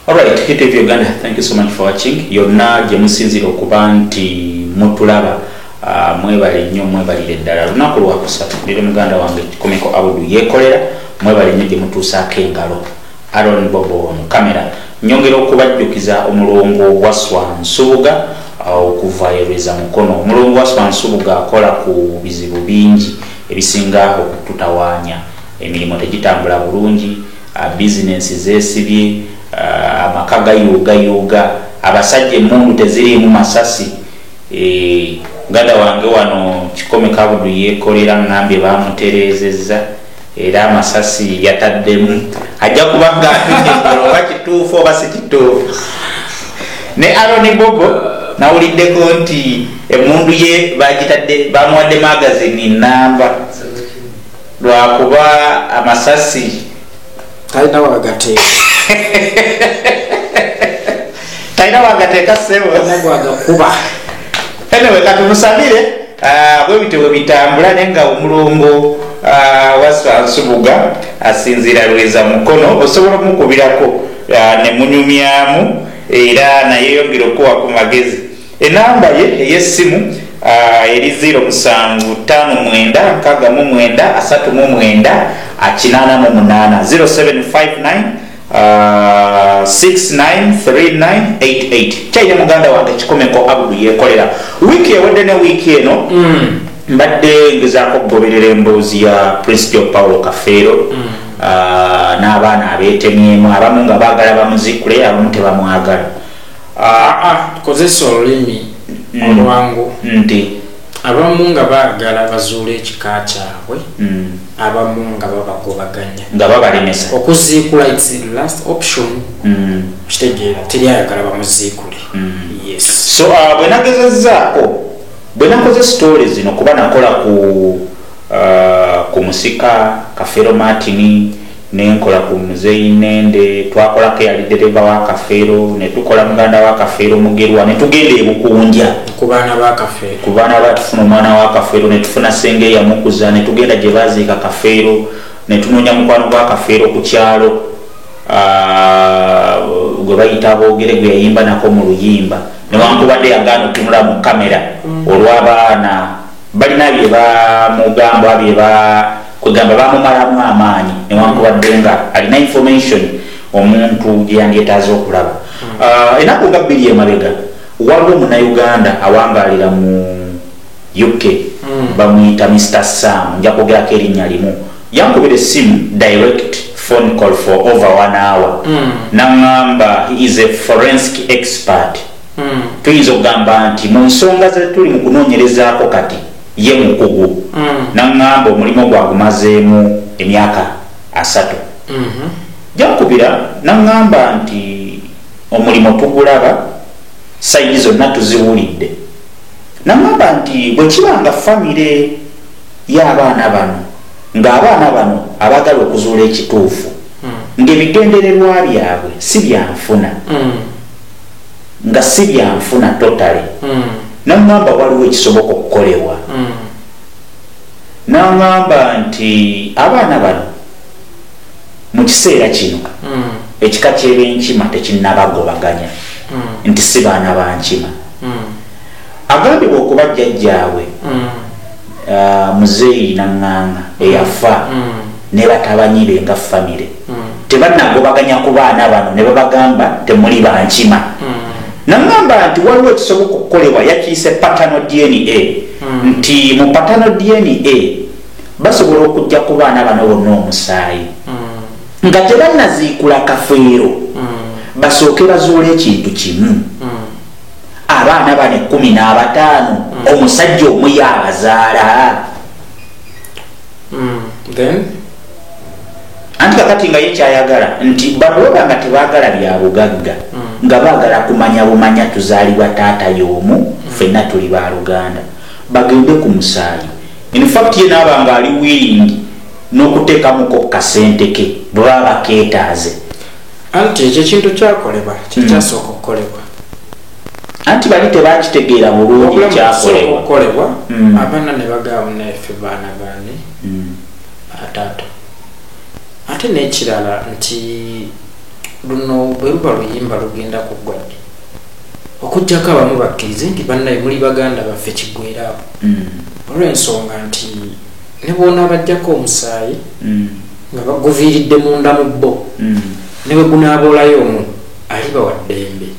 Alright, Hit TV Uganda, thank you so much for watching. Yonna gye musinzira okuba nti mutulaba mwebale nnyo mwebalire ddala. Lunaku lwakusatu ndiri muganda wange Komeko Abudu yeekolera mwebale nnyo gye mutuusaako engalo. Aaron Bobo mu kamera nyongera okubajjukiza omulongo wa Swansubuga okuva erweza mukono. Omulongo wa Swansubuga akola ku bizibu bingi ebisinga okututawaanya. Emirimu tegitambula bulungi, bizinensi zeesibye, amaka gayuuga, abasajja emmundu teziriimu masasi. Muganda wange wano Komeko Abudu yeekolera ngambye bamutereezezza era amasasi yataddemu ajja kubanga atudde oba kituufu oba si kituufu. Ne Aaron Bobo nawuliddeko nti emmundu ye bagitadde bamuwadde magazini namba lwakuba amasasi talina wagateeka talina wagateeka sebo wagakuba. Anyway, katumusabire bwe bitewe bitambula nenga omulongo wa Swansubuga asinzira lweza mukono osobola mukubirako ne munyumyamu era naye yongera okuwa ku magezi. Enamba ye ey'essimu eri 07596938 0759 693988. Chaine muganda wange Komeko Abudu yeekolera. Wiki ewedde ne wiki eno mbadde ngezaako okugoberera emboozi ya Prince Joe Paulo Kafeero n'abaana abeetemyemu, abamu nga baagala bamuzikule, abamu tebamwagala. Tukozesa olulimi olwangu nti abamu nga baagala bazuula ekika kyabwe, abamu nga babagobaganya nga babalemesa okuziikula. It's the last option. Kitegeera teri ayagala bamuziikule. Yes. So bwe nagezezzaako bwe nakoze stories zino kuba nakola ku musika Kafeero Martin, nenkola ku Muzeeyi Nende, twakolako eyali dereva wa Kafeero, ne tukola muganda wa Kafeero Mugerwa, ne tugenda ebukunja ku baana ba Kafeero, ku baana batufuna omwana wa Kafeero, ne tufuna senge yamukuza, ne tugenda gye baziika Kafeero, ne tunoonya mukwano gwa Kafeero ku kyalo gwe bayita Aboogere gwe yayimba nako mu luyimba, newankubadde yagaana otunula mu kamera olw'abaana balina bye bamugamba bye kwegamba bamumalamu amaanyi, newankubadde nga alina information omuntu gye yandyetaaza okulaba. Ennaku nga bbiri emabega waliwo omunnayuganda awangaalira mu UK bamuyita Mr. Sam, nja kwogerako erinnya limu, yankubira essimu direct phone call for over 1 hour. Naŋŋamba he is a forensic expert. Tuyinza okugamba nti mu nsonga ze tuli mu kunoonyerezaako kati ye mukugu. Naŋŋamba omulimu gwagumazeemu emyaka 3. Jankubira naŋŋamba nti omulimu tugulaba, sayidi zonna tuziwulidde. Naŋŋamba nti bwe kibanga famire y'abaana bano ng'abaana bano abagala okuzuula ekituufu ng'ebigendererwa byabwe si byanfuna, nga si byanfuna totale, naŋŋamba waliwo ekisoboka okukolebwa. Naŋŋamba nti abaana bano mu kiseera kino ekika ky'ebyenkima tekinnabagobaganya, nti si baana ba nkima. Agambibwa okuba jjajjaabwe Muzeeyi Naŋŋanga eyafa ne batabanyi be nga famire tebannagobaganya ku baana bano ne babagamba temuli ba nkima. Naŋŋamba nti waliwo ekisoboka okukolebwa, yakiyise paternal DNA, nti mu paternal DNA basobola okujja ku baana bano bonna omusaayi nga tebannaziikula Kafeero, basooke bazuule ekintu kimu. Abaana bano 15 omusajja omu yabazaala. Then anti kakati nga ye kyayagala nti baloba nga tebaagala bya bugagga, nga baagala kumanya bumanya tuzaalibwa taata y'omu, ffenna tuli ba Luganda, bagende ku musaayi. In fact ye naaba nga ali willing n'okuteekamuko kasente ke bwe baba bakeetaaze. Anti ekyo ekintu kyakolebwa kyekyasooka okukolebwa, anti bali tebakitegeera bulungi kyakolebwa. Abaana ne bagaawo naffe baana baani atato. Ate n'ekirala nti luno bwe luba luyimba lugenda kuggwa ddi okujjako abamu bakkirize nti bannaye muli baganda baffe kiggweerawo olw'ensonga nti ne boona bajjako omusaayi nga baguviiridde munda mu bbo ne bwe gunaaboolayo omu aliba wa ddembe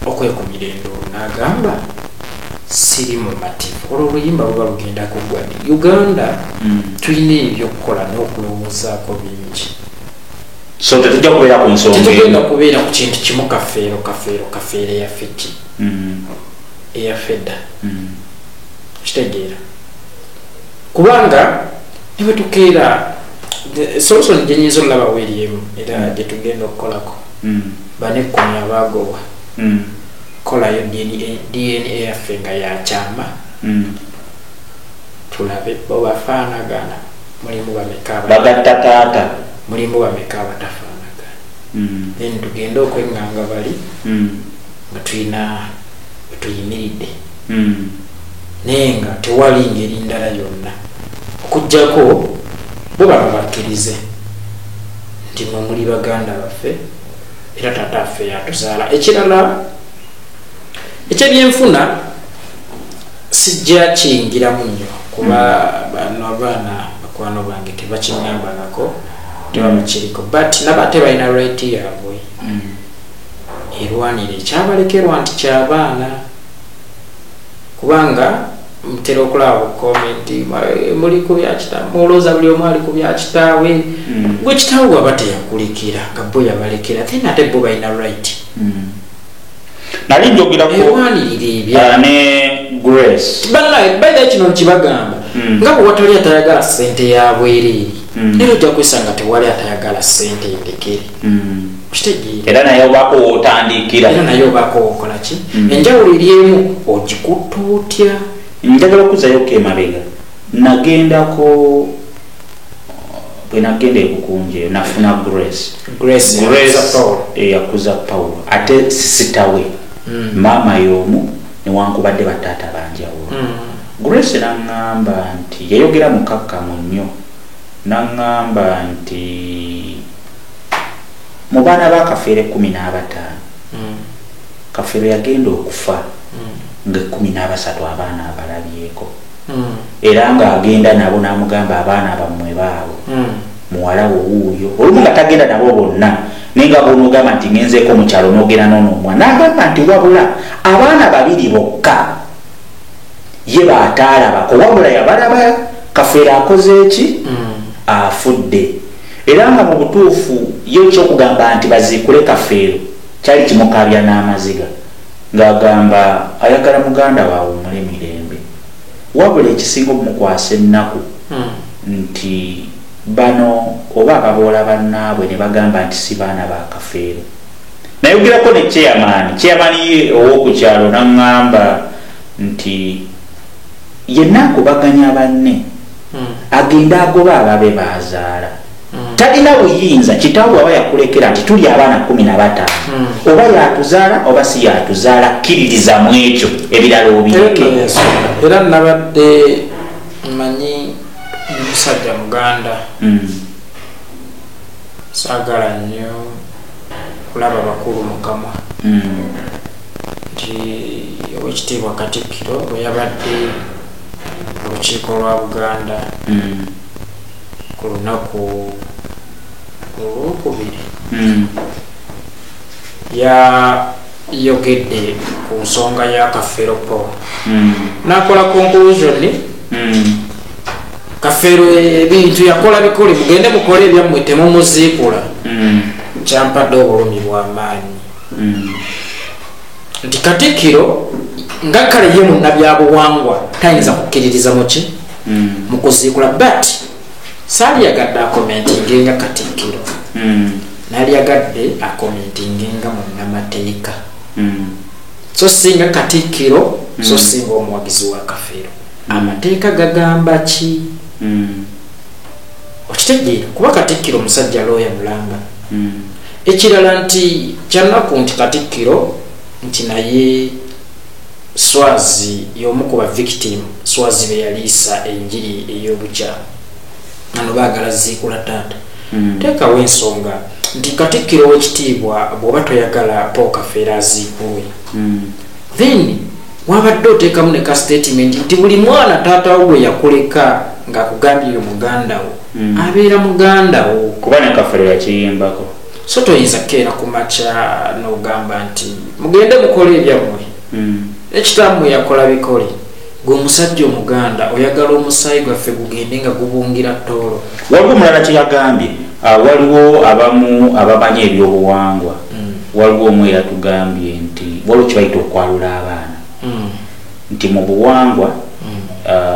okwekumira endolo n'agamba siri mu mativu olwo oluyimba luba lugenda kuggwa ddi Uganda tulina ebyokukola n'okulowoozaako bingi so tetujja kubeera ku nsonga tetugenda kubeera ku kintu kimu kafeero eyaffe ki eyaffe dda kitegeera kubanga ne bwe tukeera solution gye nyinza olabawo eri emu era gye tugenda okukolako banekkomi abaagoba kolayo DNA yaffe nga yakyama tulabe bo bafaanagana mulimu bameka bagatta taata mulimu bameka abatafaanagana then tugenda okwenganga bali nga tulina wetuyimiridde naye nga tewali ngeri ndala yonna okuggyako bo bano bakkirize nti mwe muli baganda baffe era taata affe yatuzaala ekirala ekyebyenfuna sijja kiyingiramu nnyo kuba bano abaana bakwano bange tebakinyambangako tebamukiriko but nabate balina right yaabwe erwanire ekyabalekerwa nti kyabaana kubanga mutera okulaba komenti muli ku byakitaawe mulowooza buli omu ali ku byakitaawe gwe kitaawe waba teyakulikira nga bo yabalekera then ate bo balina right nali njogerako ne Grace bannaye baida kino nkibagamba nga bwe watali atayagala ssente ya bwereeri era ojja kwesanga tewali atayagala ssente endekere kitegeera era naye obaako wootandikira era naye obaako wookola ki enjawulo eri emu ogikutta otya njagala okuzayo kemabega nagendako bwe nagenda ekukunjeyo nafuna Grace eyakuza Paulo ate sisitawe maama y'omu newankubadde bataata banjawulo Grace naŋŋamba nti yayogera mukakkamu nnyo naŋŋamba nti mu baana ba Kafeero 15 Kafeero yagenda okufa nga 13 abaana abalabyeko era ng'agenda nabo n'amugamba abaana bammwe baabo muwala wo wuuyo olumu nga tagenda nabo bonna naye nga bonoogamba nti ngenzeeko mu kyalo n'ogenda n'omwana n'agamba nti wabula abaana 2 bokka ye baataalabako wabula yabalaba Kafeero akoze eki afudde era nga mu butuufu ye ekyokugamba nti baziikule Kafeero kyali kimukaabya n'amaziga ng'agamba ayagala muganda waawe omule mirembe wabula ekisinga omukwasa ennaku nti bano oba ababoola bannaabwe ne bagamba nti si baana ba Kafeero nayogerako ne chairman ye ow'okukyalo naŋŋamba nti yenna akubaganya banne agenda agoba ababe baazaala talina buyinza kitaawe aba yakulekera nti tuli abaana 15 oba yatuzaala oba si yatuzaala kkiririza mu ekyo ebirala obireke era nabadde manyi musajja muganda saagala nnyo kulaba bakulu mukama nti owekitiibwa Katikkiro bwe yabadde olukiiko lwa Buganda ku lunaku olwokubiri yayogedde ku nsonga ya Kafeero Paul nakola conclusion Kafeero ebintu yakola bikole mugende mukole ebyammwe temumuziikula kyampadde obulumi bw'amaanyi nti Katikkiro nga kale ye munnabyabuwangwa tayinza kukkiririza muki mu kuziikula but saalyagadde akomentingenga Katikkiro nalyagadde akomentingenga munnamateeka so singa Katikkiro so singa omuwagizi wa Kafeero amateeka gagamba ki okitegeera kuba Katikkiro musajja looya mulanga ekirala nti kyanaku nti Katikkiro nti naye Swazi y'omu ku ba victim Swazi be yaliisa enjiri ey'obukyamu ano baagala ziikula taata teekawo ensonga nti Katikkiro w'ekitiibwa bw'oba toyagala Paul Kafeero aziikulwe then wabadde oteekamu ne ka statement nti buli mwana taata wo gwe yakuleka ng'akugambye muganda wo abeera muganda wo kuba ne Kafeero yakiyimbako so toyinza keera ku makya n'ogamba nti mugende mukole ebyammwe ekitammwe yakola bikole gwe omusajja omuganda oyagala omusaayi gwaffe gugende nga gubungira toolo waliwo omulala kyeyagambye waliwo abamu abamanyi ebyobuwangwa waliwo omu eyatugambye nti waliwo kyebayita okwalula abaana nti mu buwangwa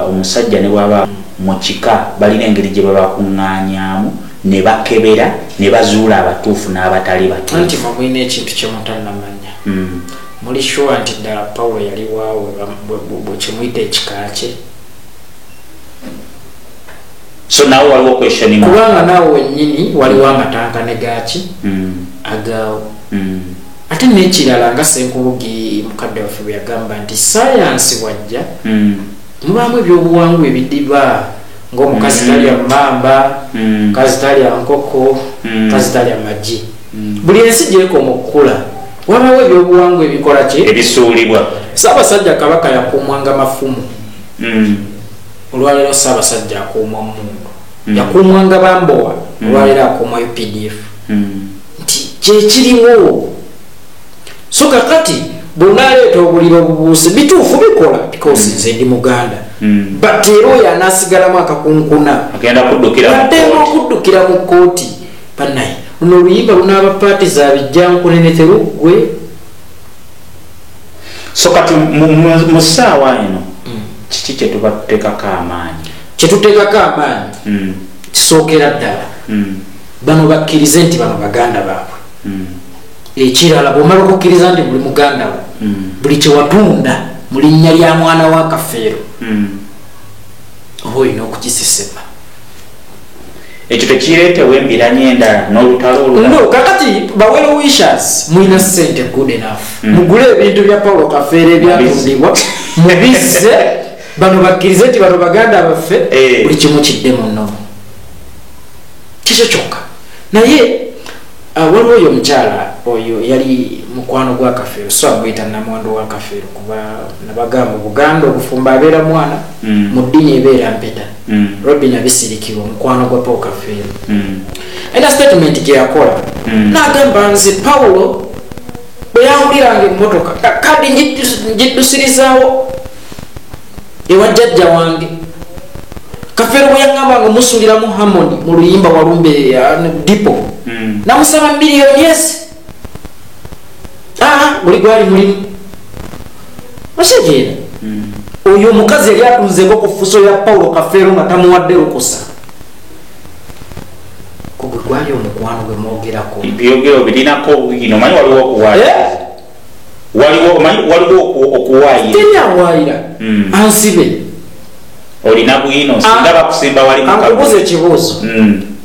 omusajja ne bwaba mu kika balina engeri gye babakuŋŋaanyaamu ne bakebera ne bazuula abatuufu n'abatali batuufu anti mwamwina ekintu kyemutannamanya muli sure nti ddala Pawulo yali waawe bwe kimuyita ekika kye so naawe waliwo question kubanga naawe wennyini waliwo amatankane gaki agaawo ate n'ekirala nga Senkulugi mukadde waffe bwe yagamba nti sayansi wajja mubaamu ebyobuwangwa ebidiba ng'omukazi talya mmamba mukazi talya nkoko mukazi talya magi buli ensi gyekoma okukula wabaawo ebyobuwangwa ebikola ki ebisuulibwa Ssaabasajja Kabaka yakuumwanga mafumu olwaleero Ssaabasajja akuumwa Mmundu yakuumwanga Bambowa olwaleero akuumwa UPDF nti kyekiriwo so kakati bw'onaaleeta obuliro obubuuse bituufu bikola because nze ndi Muganda but era oyo anaasigalamu akakunkuna addemu okuddukira mu kkooti bannaye luno oluyimba lunaaba paati za bijjankunene teruggwe so kati mu ssaawa eno kiki kyetuba tuteekako amaanyi kyetuteekako amaanyi kisookera ddala bano bakkirize nti bano baganda baabwe ekirala bw'omala okukkiriza nti buli muganda wo buli kyewatunda mu linnya lya mwana wa Kafeero oba olina okukisesema ekyo tekireetewo embiranye endala n'olutalo no kakati bawero wishers mulina ssente good enough mugule ebintu bya Paulo Kafeero ebyatundibwa mubizze bano bakkirize nti bano baganda baffe buli kimu kiddemu nnono kikyo kyokka naye waliwo oyo omukyala oyo yali mukwano gwa Kafeero so amuyita namwandu wa Kafeero kuba nabagamba Buganda obufumba abeera mwana mu ddiini ebeera mpeta Robin abisirikirwa mukwano gwa Paul Kafeero ena statement gye yakola n'agamba nze Pawulo bwe yawuliranga emmotoka kadi ngiddusirizaawo ewa jjajja wange Kafeero bwe yaŋŋamba nga musuuliramu Harmony mu luyimba Walumbe Dipo namusaba miliyoni ezi buli gwali mulimu okijeera oyo omukazi yali atunzeko ku ffuso ya Paulo Kafeero nga tamuwadde lukusa kugwe gwali omukwano gwe mwogerako byogero birinako bino manyi waliwo okuwaayira teri awaayira ansibe olina bwino singa bakusimba wali ankubuza ekibuuzo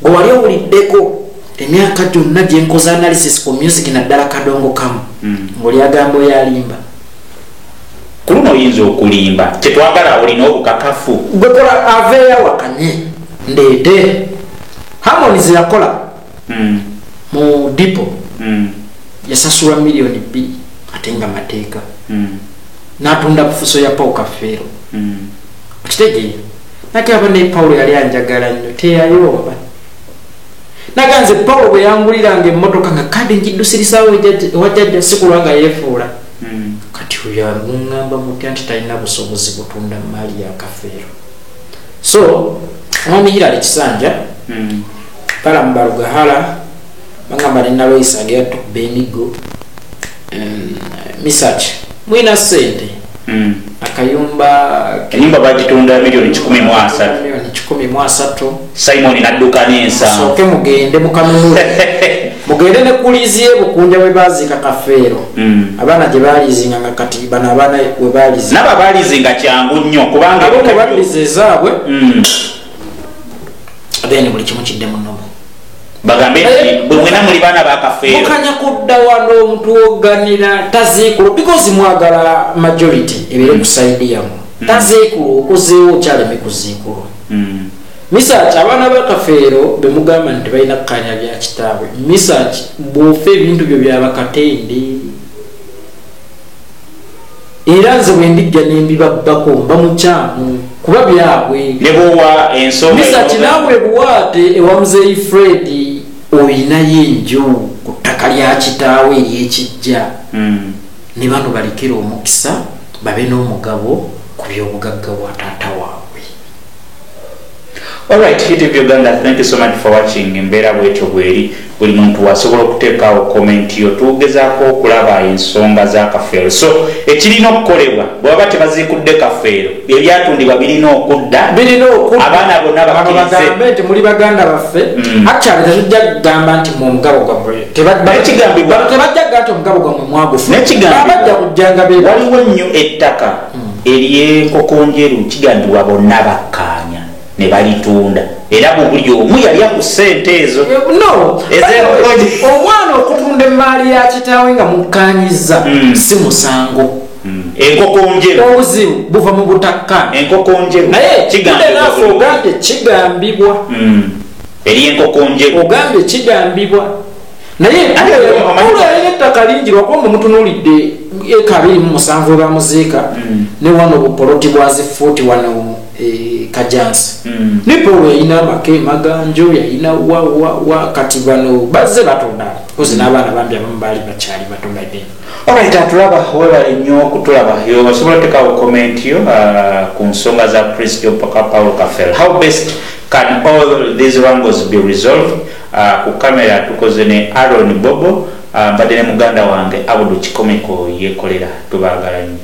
gwe wali owuliddeko emyaka gyonna gye nkoze analysis ku music naddala kadongo kamu ng'oli agambo yalimba ku luno oyinza okulimba kyetwagala olina obukakafu gwe kola aveeya wakanye ndeete Harmony ze yakola mu Dipo yasasula miliyoni 2 ate nga mateeka n'atunda kufuso ya Paul Kafeero okitegeera nakaba ne Paulo yali anjagala nnyo teyayomba naganze Paulo bwe yanguliranga emmotoka nga kadi ngiddusirisawo wajjajja sikulwanga yeefuula kati oyo amuŋŋamba mutya nti talina busobozi butunda maali ya Kafeero so omwami Hillary Kisanja pala mubalugahala bangamba nina Loisa agera tukuba emigo Misaki mwina ssente akayumba enyumba bagitunda miliyoni 13 Simon nadduka n'ensa soke mugende mukanunula mugende ne kuliziye bukunja bwe baziika Kafeero abaana gye baalizinga nga kati bano abaana we baalizinga naba baalizinga kyangu nnyo kubanga abo baalize ezaabwe then buli kimu kiddemu nnomo bagambe nti bwe mwena muli baana ba Kafeero mukanya kudda wano omuntu woganira taziikulo because mwagala majority ebeere ku saidi yamu taziikulo okuzeewo okyaleme kuziikulwa Misaki abaana ba Kafeero bemugamba nti balina kkanya bya kitaabwe. Misaki bw'ofa ebintu byo byabakatende. Era nze bwe ndijja n'embibabbako mba mukyamu kuba byabwe. Ne bwowa ensonga. Misaki naawe buwaate ewa Muzeeyi Fred oyinayo enju ku ttaka lya kitaawe ery'ekijja. Ne bano balekera omukisa babe n'omugabo ku by'obugagga bwa taata waabwe. Alright, Hit of Uganda, thank you so much for watching. Mbera bwetyo bweri buli muntu wasobola okuteekawo comment yo tugezaako okulaba ensonga za Kafeero. So ekirina okukolebwa bw'aba tebaziikudde Kafeero ebyatundibwa birina okudda abaana bonna bakkirize nti muli baganda baffe actually tetujja kugamba nti mu mugabo gwammwe tebajja kugamba nti omugabo gwammwe mwagufuna abajja kujjanga waliwo nnyo ettaka ery'enkoko njeru kigambibwa bonna bakkaanya ne balitunda era buli omu yali ku ssente ezo. No, omwana okutunda emaali ya kitaawe nga mukkaanyiza si musango. Enkoko njeru obuzibu buva mu butaka. Enkoko njeru naye kigambibwa ogambye kigambibwa ery'enkoko njeru ogambye kigambibwa naye olwalina ettaka lingi lwakuba mutunuulidde eka 27 ebamuziika ne wano bupoloti bwa zifuuti wano Kajansi. Nipo yayina amaka maganjo yayina wa kati bano bazze batunda kozi n'abaana bambi abamu baali bakyali batunda ddene. Alright, atulaba webale nnyo okutulaba yo osobola otekawo comment yo ku nsonga za Kristo paka Paulo Kafeero. How best can all these wrangles be resolved? Ku kamera tukoze ne Aaron Bobo mbadde ne muganda wange Abudu Kikomeko yekolera tubaagala nnyo.